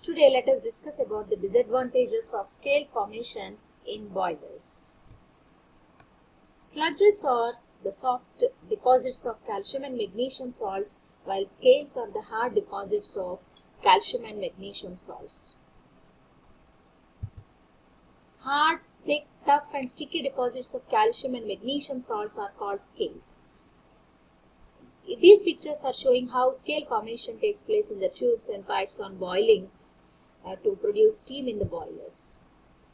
Today let us discuss about the disadvantages of scale formation in boilers. Sludges are the soft deposits of calcium and magnesium salts, while scales are the hard deposits of calcium and magnesium salts. Hard, thick, tough and sticky deposits of calcium and magnesium salts are called scales. These pictures are showing how scale formation takes place in the tubes and pipes on boiling to produce steam in the boilers.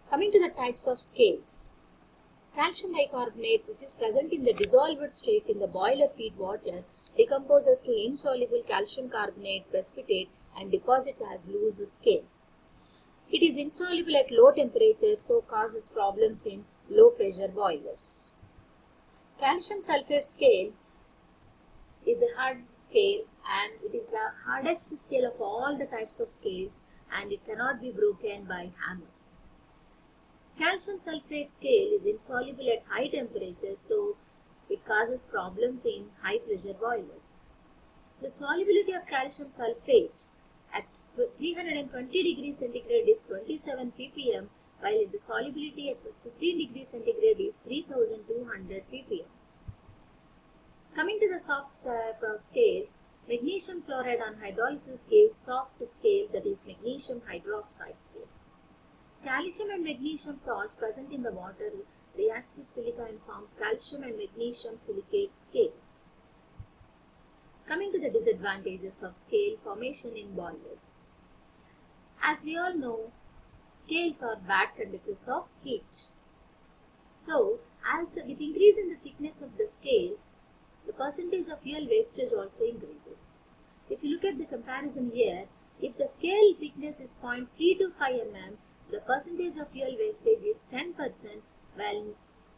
Coming to the types of scales. Calcium bicarbonate, which is present in the dissolved state in the boiler feed water, decomposes to insoluble calcium carbonate precipitate and deposit as loose scale. It is insoluble at low temperature, so causes problems in low pressure boilers. Calcium sulfate scale is a hard scale and it is the hardest scale of all the types of scales, and it cannot be broken by hammer. Calcium sulfate scale is insoluble at high temperature, so it causes problems in high pressure boilers. The solubility of calcium sulfate at 320 degrees centigrade is 27 ppm, while the solubility at 15 degrees centigrade is 3200 ppm. Coming to the soft type of scales, magnesium chloride on hydrolysis gives soft scale, that is magnesium hydroxide scale. Calcium and magnesium salts present in the water reacts with silica and forms calcium and magnesium silicate scales. Coming to the disadvantages of scale formation in boilers. As we all know, scales are bad conductors of heat. So, with increase in the thickness of the scales, the percentage of fuel wastage also increases. If you look at the comparison here, if the scale thickness is 0.3 to 5 mm, the percentage of fuel wastage is 10%,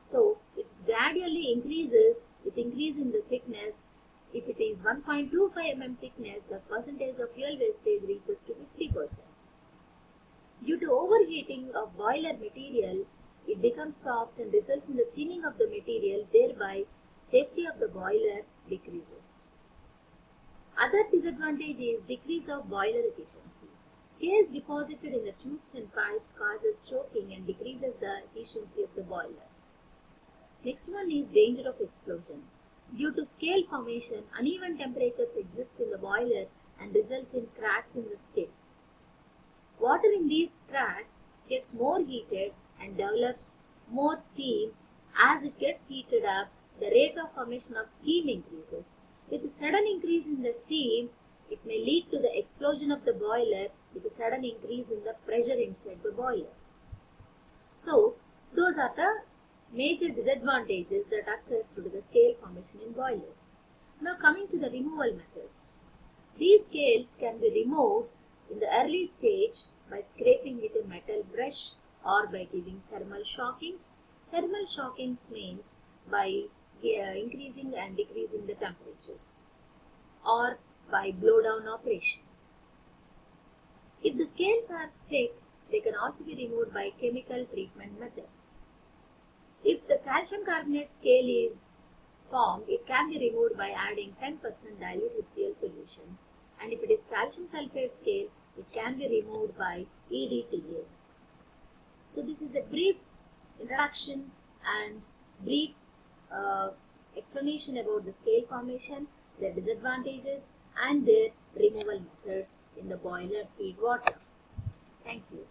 so it gradually increases with increase in the thickness. If it is 1.25 mm thickness, the percentage of fuel wastage reaches to 50%. Due to overheating of boiler material, it becomes soft and results in the thinning of the material, thereby safety of the boiler decreases. Other disadvantage is decrease of boiler efficiency. Scales deposited in the tubes and pipes causes choking and decreases the efficiency of the boiler. Next one is danger of explosion. Due to scale formation, uneven temperatures exist in the boiler and results in cracks in the scales. Water in these cracks gets more heated and develops more steam. As it gets heated up, the rate of formation of steam increases. With a sudden increase in the steam, it may lead to the explosion of the boiler with a sudden increase in the pressure inside the boiler. So, those are the major disadvantages that occur through the scale formation in boilers. Now coming to the removal methods. These scales can be removed in the early stage by scraping with a metal brush or by giving thermal shockings. Thermal shockings means by increasing and decreasing the temperatures, or by blow down operation. If the scales are thick, they can also be removed by chemical treatment method. If the calcium carbonate scale is formed, it can be removed by adding 10% dilute HCl solution, and if it is calcium sulfate scale, it can be removed by EDTA. So this is a brief introduction and brief explanation about the scale formation, their disadvantages and their removal methods in the boiler feed water. Thank you.